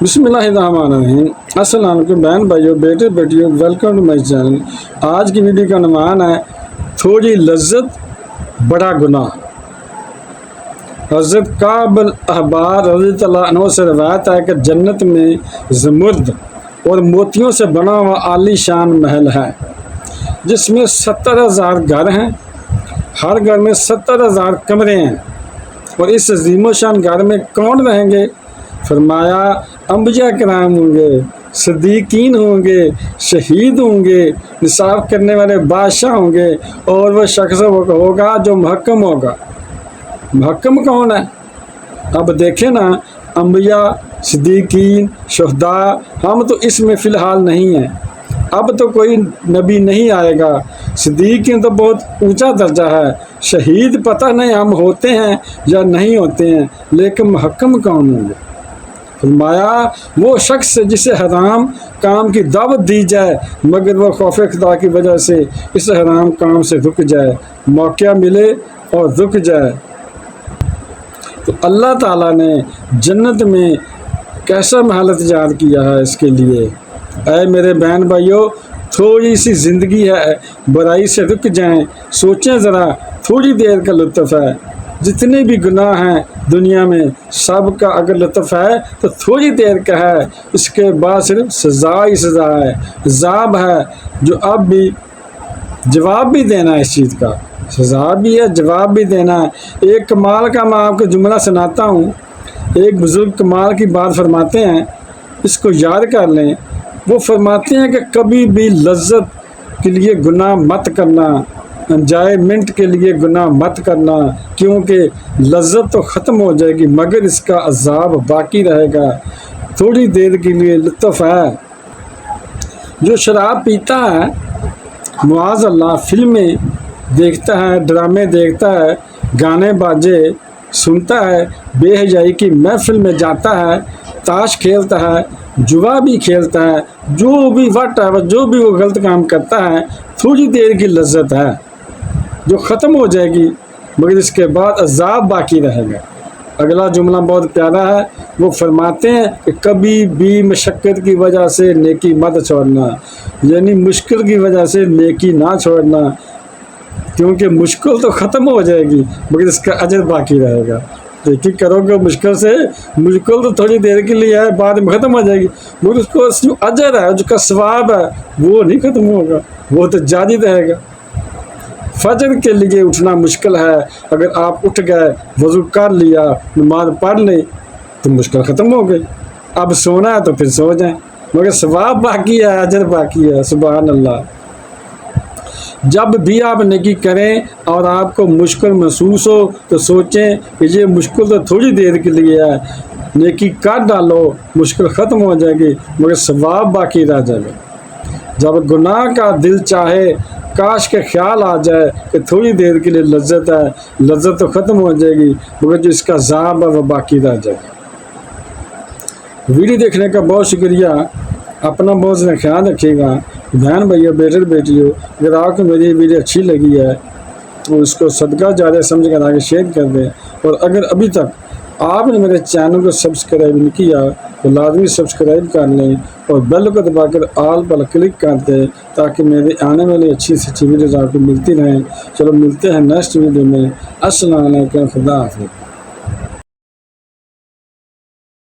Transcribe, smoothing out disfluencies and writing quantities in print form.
بسم اللہ الرحمن الرحیم۔ السلام علیکم بہن بھائیو، بیٹے بیٹیوں، ویلکم ٹو مائی چینل۔ آج کی ویڈیو کا عنوان ہے تھوڑی لذت بڑا گناہ۔ حضرت کعب الاحبار رضی اللہ عنہ سے روایت ہے کہ جنت میں زمرد اور موتیوں سے بنا ہوا عالی شان محل ہے جس میں 70,000 گھر ہیں۔ ہر گھر میں 70,000 کمرے ہیں، اور اس عظیم و شان گھر میں کون رہیں گے؟ فرمایا انبیاء کرام ہوں گے، صدیقین ہوں گے، شہید ہوں گے، نصاب کرنے والے بادشاہ ہوں گے، اور وہ شخص ہوگا جو محکم ہوگا۔ محکم کون ہے؟ اب دیکھیں نا، انبیاء، صدیقین، شہداء، ہم تو اس میں فی الحال نہیں ہیں۔ اب تو کوئی نبی نہیں آئے گا۔ صدیقین تو بہت اونچا درجہ ہے۔ شہید پتہ نہیں ہم ہوتے ہیں یا نہیں ہوتے ہیں، لیکن محکم کون ہوں گے؟ فرمایا وہ شخص جسے حرام کام کی دعوت دی جائے مگر وہ خوف خدا کی وجہ سے اس حرام کام سے رک جائے، موقع ملے اور رک جائے۔ تو اللہ تعالیٰ نے جنت میں کیسا محل تیار کیا ہے اس کے لیے۔ اے میرے بہن بھائیوں، تھوڑی سی زندگی ہے، برائی سے رک جائیں، سوچیں ذرا، تھوڑی دیر کا لطف ہے۔ جتنے بھی گناہ ہیں دنیا میں سب کا اگر لطف ہے تو تھوڑی دیر کا ہے، اس کے بعد صرف سزا ہی سزا ہے، عذاب ہے، جو اب بھی جواب بھی دینا ہے اس چیز کا۔ سزا بھی ہے، جواب بھی دینا ہے۔ ایک کمال کا میں آپ کو جملہ سناتا ہوں۔ ایک بزرگ کمال کی بات فرماتے ہیں، اس کو یاد کر لیں۔ وہ فرماتے ہیں کہ کبھی بھی لذت کے لیے گناہ مت کرنا، انجوائمنٹ کے لیے گناہ مت کرنا، کیونکہ لذت تو ختم ہو جائے گی مگر اس کا عذاب باقی رہے گا۔ تھوڑی دیر کے لیے لطف ہے۔ جو شراب پیتا ہے، معاذ اللہ، فلمیں دیکھتا ہے، ڈرامے دیکھتا ہے، گانے باجے سنتا ہے، بے حیائی کی محفل میں جاتا ہے، تاش کھیلتا ہے، جوا بھی کھیلتا ہے، جو بھی جو بھی وہ غلط کام کرتا ہے، تھوڑی دیر کی لذت ہے جو ختم ہو جائے گی مگر اس کے بعد عذاب باقی رہے گا۔ اگلا جملہ بہت پیارا ہے۔ وہ فرماتے ہیں کہ کبھی بھی مشقت کی وجہ سے نیکی مت چھوڑنا، یعنی مشکل کی وجہ سے نیکی نہ چھوڑنا، کیونکہ مشکل تو ختم ہو جائے گی مگر اس کا اجر باقی رہے گا۔ نیکی کرو گے مشکل سے، مشکل تو تھوڑی دیر کے لیے ہے، بعد میں ختم ہو جائے گی، مگر اس کو جو اجر ہے، اس کا ثواب ہے، وہ نہیں ختم ہوگا، وہ تو جاری رہے گا۔ فجر کے لیے اٹھنا مشکل ہے، اگر آپ اٹھ گئے، وضو کر لیا، نماز پڑھ لی تو مشکل ختم ہو گئی۔ اب سونا ہے تو پھر سو جائیں، مگر ثواب باقی ہے، اجر باقی ہے۔ سبحان اللہ۔ جب بھی آپ نیکی کریں اور آپ کو مشکل محسوس ہو تو سوچیں کہ یہ مشکل تو تھوڑی دیر کے لیے ہے، نیکی کر ڈالو، مشکل ختم ہو جائے گی مگر ثواب باقی رہ جائے گا۔ جب گناہ کا دل چاہے، کاش کے خیال آ جائے کہ تھوڑی دیر کے لیے لذت ہے، لذت تو ختم ہو جائے گی مگر جو اس کا عذاب ہے وہ باقی رہ جائے گا۔ ویڈیو دیکھنے کا بہت شکریہ۔ اپنا بہت زیادہ خیال رکھیے گا۔ بہن بھائیو، بیٹے بیٹیوں، اگر آپ کو میری ویڈیو اچھی لگی ہے تو اس کو صدقہ جاریہ سمجھ کر آگے شیئر کر دیں، اور اگر ابھی تک آپ نے میرے چینل کو سبسکرائب نہیں کیا تو لازمی سبسکرائب کر لیں اور بیل کو دبا کر آل پر کلک کر دیں تاکہ میری آنے والی اچھی سے اچھی ویڈیوز آپ کو ملتی رہیں۔ چلو ملتے ہیں نیکسٹ ویڈیو میں۔ السلام علیکم، خدا حافظ۔